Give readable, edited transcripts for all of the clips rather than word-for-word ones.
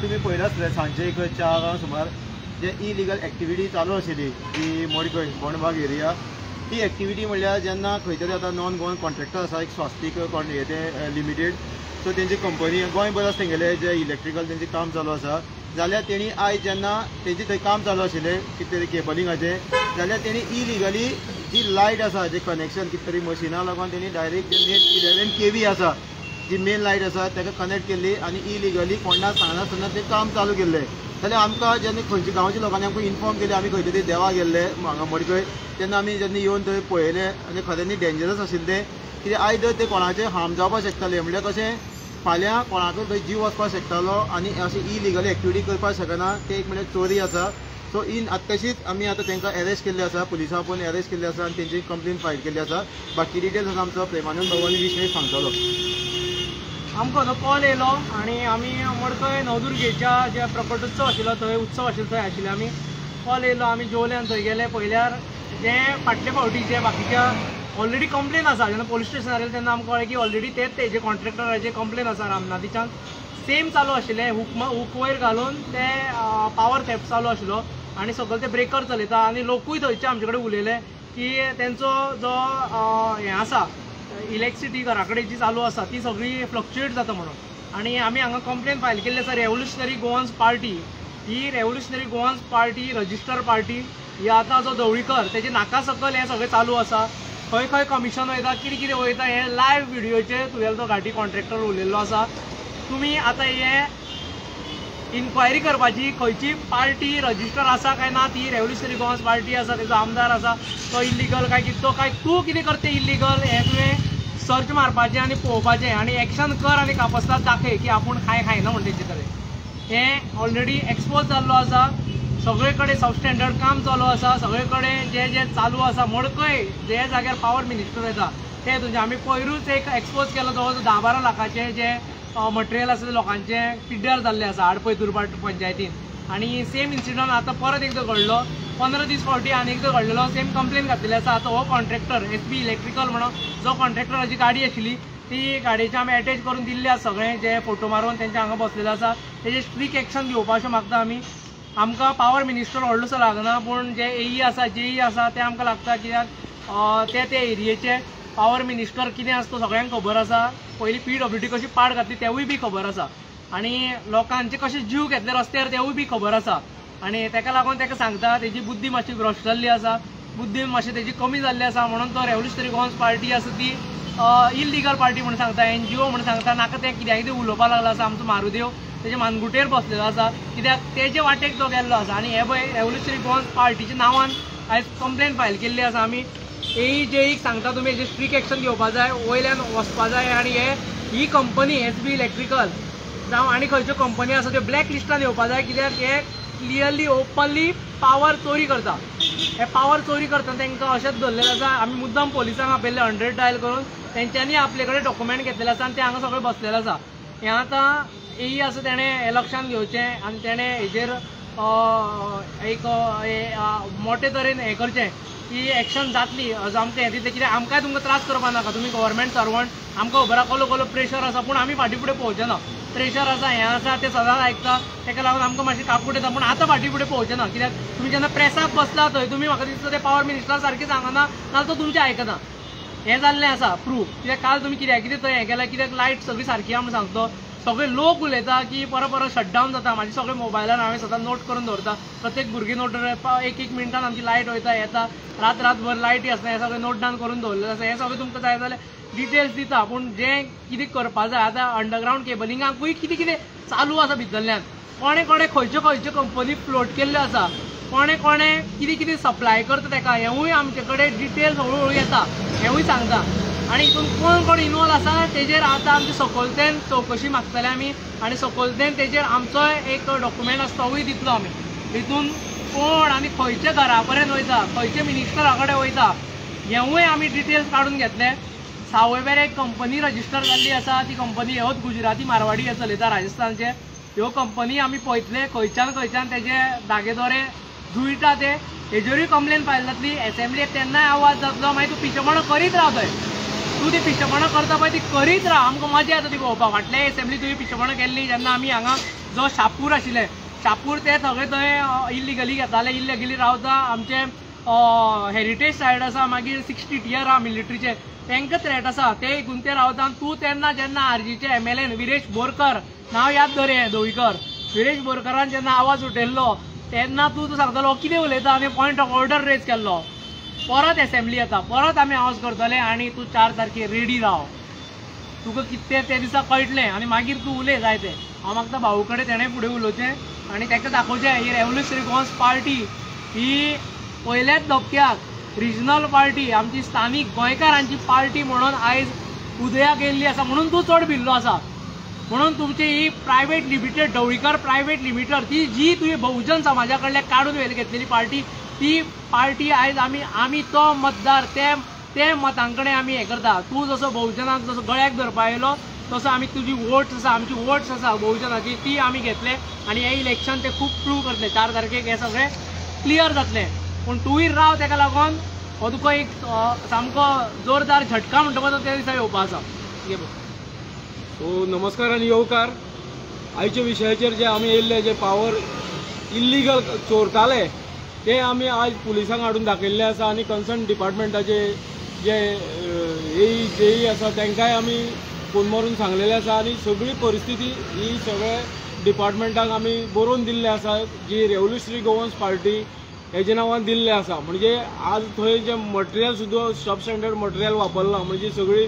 तुमी पळयला आसतलें सांजे एक 4 सुमार जे इलिगल एक्टिविटी चालू आशिल्ली ती मडकय बोंडबाग एरिया ती एक्टिविटी म्हणल्यार जेन्ना खंय तरी आतां नॉन गोवन कॉन्ट्रॅक्टर आसा एक स्वास्तीक ते लिमिटेड सो तेंची कंपनी गोंय बस तेंगेले जे इलेक्ट्रिकल तेंचें काम चालू आसा जाल्यार तेणी आयज जेन्ना तेंची थंय काम चालू आशिल्लें कितें तरी केबलिंगाचें जाल्यार तेणी इलिगली जी लायट आसा जे कनेक्शन कितें तरी मशिनां लागून तेणी डायरेक्ट जे 11 kV आसा जी मेन लायट आसा ताका कनेक्ट केल्ली आनी इलिगली कोणाक सांगनासतना तें काम चालू केल्लें जाल्यार आमकां जेन्ना खंयच्या गांवच्या लोकांनी आमकां इन्फॉर्म केलें आमी खंय तरी देवा गेल्ले हांगा मडकय तेन्ना आमी जेन्ना येवन थंय पळयलें आनी खऱ्यांनी डेंजरस आशिल्लें तें कित्याक आयदर तें कोणाचें हार्म जावपाक शकतालें म्हणल्यार कशें फाल्यां कोणाकूय थंय जीव वचपाक शकतालो आनी अशी इलिगल एक्टिविटी करपाक शकना ते एक म्हणल्यार चोरी आसा सो तशीच आमी आतां तांकां अरेस्ट केल्ले आसा पुलिसां पळोवन अरेस्ट केल्ले आसा आनी तेंची कंप्लेन फायल केल्ली आसा बाकी डिटेल्स आसा आमचो प्रेमानंद भगवानी विशेश सांगतलो आमकां तो कॉल येयलो आनी आमी मडकय नवदुर्गेच्या जे प्रकटोत्सव आशिल्लो थंय उत्सव आशिल्लो थंय आशिल्ले आमी कॉल येयलो आमी जेवले थंय गेले पळयल्यार जे फाटले फावटी जे बाकीच्या ऑलरेडी कंप्लेन आसा जेन्ना पोलीस स्टेशनार येयले तेन्ना आमकां कळ्ळें की ऑलरेडी तेजे कॉन्ट्रॅक्टराचे कंप्लेन आसा रामनाथीच्यान सेम चालू आशिल्लें हुक वयर घालून ते पावर थेफ्ट चालू आशिल्लो आनी सगळे ते ब्रेकर चलयता आनी लोकूय थंयचे आमचे कडेन उलयले की तेंचो जो हें आसा इलेक्ट्रिसिटी घरा कडेन जी चालू आसा ती सगळी फ्लक्च्युएट जाता म्हणून आनी आमी हांगा कंप्लेन फायल केल्ली आसा रेवल्युशनरी गोवन्स पार्टी ही revolutionary Goans party register party ही आतां जो ढवळीकर तेजे नाका सकल हें सगळें चालू आसा खंय खंय कमिशन वयता कितें कितें वयता हें लायव्ह व्हिडियोचेर तुगेलो तो घाटी कॉन्ट्रॅक्टर उलयल्लो आसा तुमी आतां हे इन्क्वायरी करपाची खंयची पार्टी रजिस्टर आसा काय ना ती रेवल्युशनरी गोवन्स पार्टी आसा तेजो आमदार आसा तो इल्लिगल काय कितें तो काय तूं कितें करता इल्लिगल हें तुवें सर्च मारपाचें आनी पळोवपाचें आनी एक्शन कर आनी कापस्ताद दाखय की आपूण खायना म्हणटा तेचे कडेन हें ऑलरेडी एक्सपोज जाल्लो आसा सगळे कडेन सबस्टँडर्ड काम चालू आसा सगळे कडेन जे जे चालू आसा मडकय जे जाग्यार पावर मिनिस्टर येता ते तुजें आमी पयरूच एक एक्सपोज केलो जवळ 10-12 लाखाचे जे मटेरियल आसा ते लोकांचे पिड्ड्यार जाल्ले आसा आडपय दुर्बाट पंचायतीन आनी सेम इन्सिडंट आतां परत एकदां घडलो 15 दीस फावटी आनी एकदां घडलेलो सेम कंप्लेन घातलेली आसा आतां हो कॉन्ट्रॅक्टर SB इलेक्ट्रिकल म्हणून जो कॉन्ट्रॅक्टराची गाडी आशिल्ली ती गाडयेचे आमी अटॅच करून दिल्ले आसा सगळे जे फोटो मारून तेंचे हांगा बसलेले आसा तेजे स्ट्रिक्ट एक्शन घेवपाक अशें मागता आमी आमकां पावर मिनिस्टर व्हडलोसो लागना पूण जे AE आसा JE आसा ते आमकां लागता कित्याक ते एरियेचे पावर मिनिस्टर कितें आसा तो सगळ्यांक खबर आसा पयलीं PWD कशी पाड घातली तेवूय बी खबर आसा आनी लोकांचे कशे जीव घेतले रस्त्यार तेवूय बी खबर आसा आनी तेका लागून तेका सांगता तेजी बुद्धी मातशी भ्रश्ट जाल्ली आसा बुद्धी मातशी तेजी कमी जाल्ली आसा म्हणून तो रेवल्युशनरी गोवन्स पार्टी आसा ती इल्लिगल पार्टी म्हणून सांगता NGO म्हणून सांगता नाका तें कित्याक उलोवपाक लागला आसा आमचो मारुदेव तेजे मानगुटेर बसलेलो आसा कित्याक तेजे वाटेक तो गेल्लो आसा आनी हे पळय रेवल्युशनरी गोवन्स पार्टीच्या नांवान आयज कंप्लेन फायल केल्ली आसा आमी AE JE सांगता तुमी हेजे स्ट्रिक्ट एक्शन घेवपा जाय वयल्यान वचपा जाय आनी ही कंपनी SB इलेक्ट्रिकल जावं आनी खंयच्यो कंपनी आसा त्यो ब्लॅक लिस्टान येवपा जाय कित्याक हे क्लियरली ओपनली पावर चोरी करता हे पावर चोरी करता तांकां अशेंच धरलेलें आसा आमी मुद्दाम पोलिसांक आपयल्ले 100 डायल करून तेंच्यांनी आपले कडेन डॉक्युमेंट घेतलेले आसा आनी ते हांगा सगळे बसलेले आसा हें आतां AE आसा तेणें हें लक्षांत घेवचें आनी तेणें हेजेर एक मोठे तरेन हें करचें की एक्शन जातली आमकां हें दितलें कित्याक आमकांय तुमकां त्रास करपाक नाका तुमी गव्हर्मेंट सर्वंट आमकां खबर आसा कसलो प्रेशर आसा पूण आमी फाटीं फुडें पळोवचें ना प्रेशर आसा हें आसा तें सदांच आयकता तेका लागून आमकां मातशी काकूट येता पूण आतां फाटीं फुडें पळोवचें ना कित्याक तुमी जेन्ना प्रेसाक बसला थंय तुमी म्हाका दिसता ते पावर मिनिस्टर सारकें सांगना नाजाल्यार तो तुमचें आयकना हें जाल्लें आसा प्रूफ कित्याक काल तुमी कितें थंय हें केलां कित्याक लायट सगळी सारकी आहा म्हूण सांगतो सगळे लोक उलयता की परत शटडावन जाता म्हाजे सगळे मोबायलार हांवें सदां नोट करून दवरता प्रत्येक भुरगीं नोट एक मिनटान आमची लायट वयता येता रातभर लायटी आसना हें सगळें नोट डावन करून दवरलेलें आसा हें सगळें तुमकां जाय जाल्यार डिटेल्स दिता पूण जें कितें करपा जाय आतां अंडरग्रावंड केबलिंगाकूय कितें कितें चालू आसा भितरल्यान कोणे खंयच्यो कंपनी फ्लोट केल्ल्यो आसा कोणे कितें कितें सप्लाय करता तेका हेंवूय आमचे कडेन डिटेल्स हळू येता हेंवूय सांगता आनी हितून कोण इनवॉल्व आसा तेजेर आतां आमचे सकयलतेन चवकशी मागतले आमी आनी सकयलतेन तेजेर आमचो एक डॉक्युमेंट आसा तोवूय दितलो आमी हितून कोण आनी खंयच्या घरा पर्यंत वयता खंयच्या मिनिस्टरा कडेन वयता हेंवूय आमी डिटेल्स काडून घेतले सावयवेर एक कंपनी रजिस्टर जाल्ली आसा ती कंपनी ह्योच गुजराती मारवाडी हे चलयता राजस्थानचे ह्यो कंपनी आमी पळयतले खंयच्यान तेजे दागेदोरे जुळटा ते हेजेरूय कंप्लेन फायल जातली एसेंब्लीक तेन्नाय आवाज जातलो मागीर तूं पिशेपणां करीत राव थंय तूं ती पिशेपणां करता पळय ती करीत राव आमकां मजा येता ती पळोवपाक फाटल्या एसेंब्ली तुवें पिशेपणां केल्ली जेन्ना आमी हांगा जो शापूर आशिल्ले शापूर ते सगळे थंय इलिगली घेताले इलिगली रावता आमचे हेरिटेज सायड आसा मागीर 60 टियर आहा मिलिटरीचे तांकां थ्रेट आसा ते हितून ते रावता तूं तेन्ना जेन्ना आरजीचे MLA विरेश बोरकर नांव याद दर हें धवळीकर विरेश बोरकरान जेन्ना आवाज उठयल्लो तेन्ना तूं सांगतालो कितें उलयता आनी पॉयंट ऑफ ऑर्डर रेज केल्लो परत असेंब्ली येता परत आमी हावस करतले आनी तूं 4 तारखेर रेडी राव तुका कितें ते दिसा कळटलें आनी मागीर तूं उलय जाय तें हांव मागता भाऊ कडेन तेणें फुडें उलोवचें आनी ताका दाखोवचें ही रेव्होल्युशनरी गोवन्स पार्टी ही पयल्याच धपक्याक रिजनल पार्टी आमची स्थानीक गोंयकारांची पार्टी म्हणून आयज उदयाक येयल्ली आसा म्हणून तूं चड भिल्लो आसा म्हणून तुमची ही private limited Dhavalikar private limited ती जी तुवें बहुजन समाजा कडल्यान काडून घेतलेली पार्टी ती पार्टी आयज आमी तो मतदार ते मतांकडे आमी हें करता तूं जसो बहुजनाक जसो गळ्याक धरपा येयलो तसो आमी तुजी वोट्स आसा आमची वोट्स आसा बहुजनाची ती आमी घेतले आनी हे इलेक्शन ते खूब प्रूव करतले 4 तारखेक हे सगळें क्लियर जातलें पूण तुवें राव ताका लागून हो तुका एक सामको जोरदार झटका म्हणटा तो त्या दिसा येवपा आसा सो नमस्कार आनी येवकार आयच्या विशयाचेर जे आमी येयल्ले जे पावर इल्लिगल चोरताले ते आमी आज पुलिसांक हाडून दाखयल्ले आसा आनी कन्सर्न डिपार्टमेंटाचे जे जेई आसा तांकांय आमी फोन मारून सांगलेले आसा आनी सगळी परिस्थिती ही सगळे डिपार्टमेंटाक आमी बरोवन दिल्ले आसा जी रेव्होल्युशनरी गोवन्स पार्टी हेजे नांवान दिल्ले आसा म्हणजे आज थंय जे मटेरियल सुद्दां सब स्टँडर्ड मटेरियल वापरला म्हणजे सगळी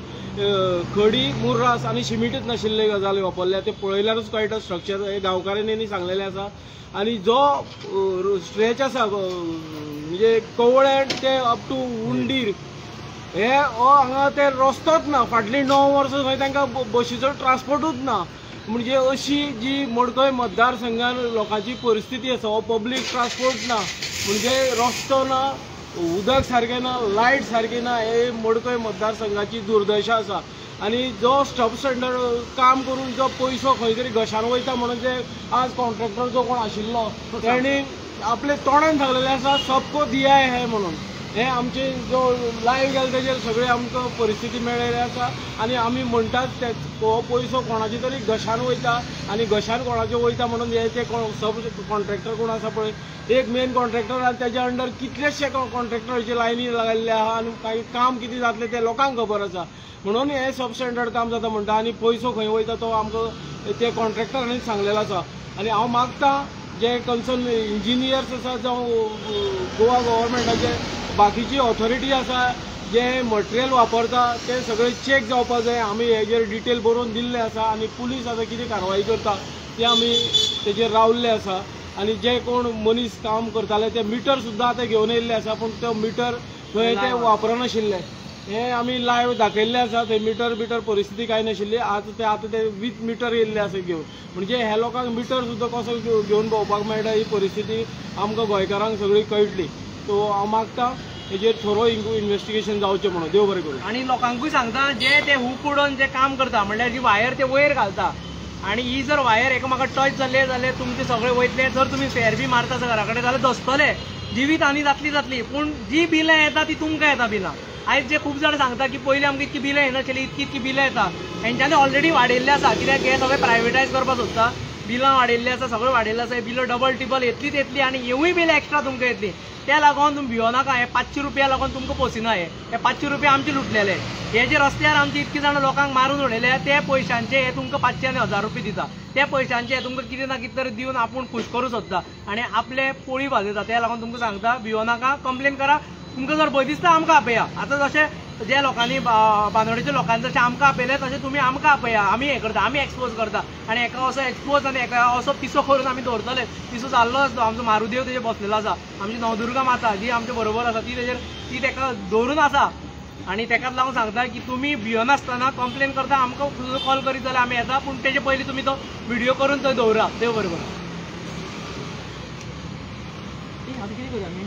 खडी मुर्रास आनी शिमिटूच नाशिल्ले गजाली वापरल्या ते पळयल्यारूच कळटा स्ट्रक्चर हे गांवकारांनी सांगलेले आसा आनी जो स्ट्रेच आसा म्हणजे कवळें ते अप टू उंडीर हे हांगा ते रस्तोच ना फाटलीं 9 वर्सां थंय तांकां बशीचो ट्रान्सपोर्टूच ना म्हणजे अशी जी मडकय मतदारसंघान लोकांची परिस्थिती आसा हो पब्लीक ट्रान्सपोर्ट ना म्हणजे रस्तो ना उदक सारकें ना लायट सारकी ना हे मडकय मतदारसंघाची दुर्दशा आसा आनी जो स्टॉप स्टँडर्ड काम करून जो पयसो खंय तरी घशान वयता म्हणून ते आज कॉन्ट्रॅक्टर जो कोण आशिल्लो तेणी आपले तोंडान सांगलेले आसा सबको दिया है म्हणून हे आमचे जो लायव्ह गेले तेजेर सगळे आमकां परिस्थिती मेळ्ळेली आसा आनी आमी म्हणटात ते हो पयसो कोणाची तरी घशान वयता आनी घशान कोणाचे वयता म्हणून हे ते सब कॉन्ट्रॅक्टर कोण आसा पळय एक मेन कॉन्ट्रॅक्टर आनी तेज्या अंडर कितलेशे कॉन्ट्रॅक्टरांचे लायनी लायल्ले आहा आनी काही काम कितें जातलें तें लोकांक खबर आसा म्हणून हे सब स्टँडर्ड काम जाता म्हणटा आनी पयसो खंय वयता तो आमकां ते कॉन्ट्रॅक्टरांनी सांगलेलो आसा आनी हांव मागता जे कन्सर्न इंजिनियर्स आसा जावं गोवा गव्हर्मेंटाचे बाकीची ऑथॉरिटी आसा जे मटेरियल वापरता ते सगळे चॅक जावपा जाय आमी हेजेर डिटेल बरोवन दिल्ले आसा आनी पुलीस आतां कितें कारवाई करता ती आमी तेजेर रावल्ले आसा आनी जे कोण मनीस काम करताले ते मिटर सुद्दां आतां घेवन येयल्ले आसा पूण तो मिटर थंय ते वापरनाशिल्ले हे आमी लायव्ह दाखयल्ले आसा थंय मिटर परिस्थिती कांय नाशिल्ली आतां ते विथ मिटर येयल्ले आसा घेवन म्हणजे हे लोकांक मिटर सुद्दां कसो घेवन भोंवपाक मेळटा ही परिस्थिती आमकां गोंयकारांक सगळी कळटली सो हांव मागता हेजेर थोरो इन्व्हेस्टिगेशन जावचें म्हणून देव बरें करूं आनी लोकांकूय सांगता जे ते हूक उडोवन जे काम करता म्हणल्यार जी वायर ते वयर घालता आनी ही जर वायर एकामेका टच जाले जाल्यार तुमचे सगळे वयतले जर तुमी फेर बी मारता घरा कडेन जाल्यार दसतले जिवीत आनी जातली पूण जी बिलां येता ती तुमकां येता बिलां आयज जे खूब जाण सांगता की पयलीं आमकां इतकी बिलां येनाशिल्ली इतकी बिलां येता हेंच्यांनी ऑलरेडी वाडयल्ले आसा कित्याक हे सगळे प्रायवेटायज करपाक सोदता बिलां वाडयल्ली आसा सगळें वाडयल्लें आसा बिलां डबल टिबल येतलीच येतली आनी येवूय बिलां एक्स्ट्रा तुमकां येतली त्या लागून तुमी भिवनाका हे 500 रुपया लागून तुमकां पोसिना हे 500 रुपया आमचे लुटलेले हे जे रस्त्यार आमचे इतके जाण लोकांक मारून उडयले ते पयशांचे हे तुमकां 500 आनी 1000 रुपया दिता त्या पयशांचे हे तुमकां कितें ना कितें तरी दिवन आपूण खूश करूं सोदता आनी आपले पोळी भाजयता त्या लागून तुमकां सांगता भिवनाका कंप्लेन करा तुमकां जर भंय दिसता आमकां आपया आतां जशें जे लोकांनी बांदोडेच्या लोकांनी जशें आमकां आपयलें तशें तुमी आमकां आपया आमी हें करता आमी एक्सपोज करता आनी एका असो एक्सपोज आनी एका असो पिसो करून आमी दवरतले पिसो जाल्लो आसलो आमचो मारुदेव तेजेर बसलेलो आसा आमची नवदुर्गा माता जी आमचे बरोबर आसा ती तेका दवरून आसा आनी तेकाच लागून सांगता की तुमी भियनासतना कंप्लेन करता आमकां कॉल करीत जाल्यार आमी येता पूण तेजे पयलीं तुमी तो व्हिडिओ करून थंय दवरा देव बरोबर आतां कितें करूया आमी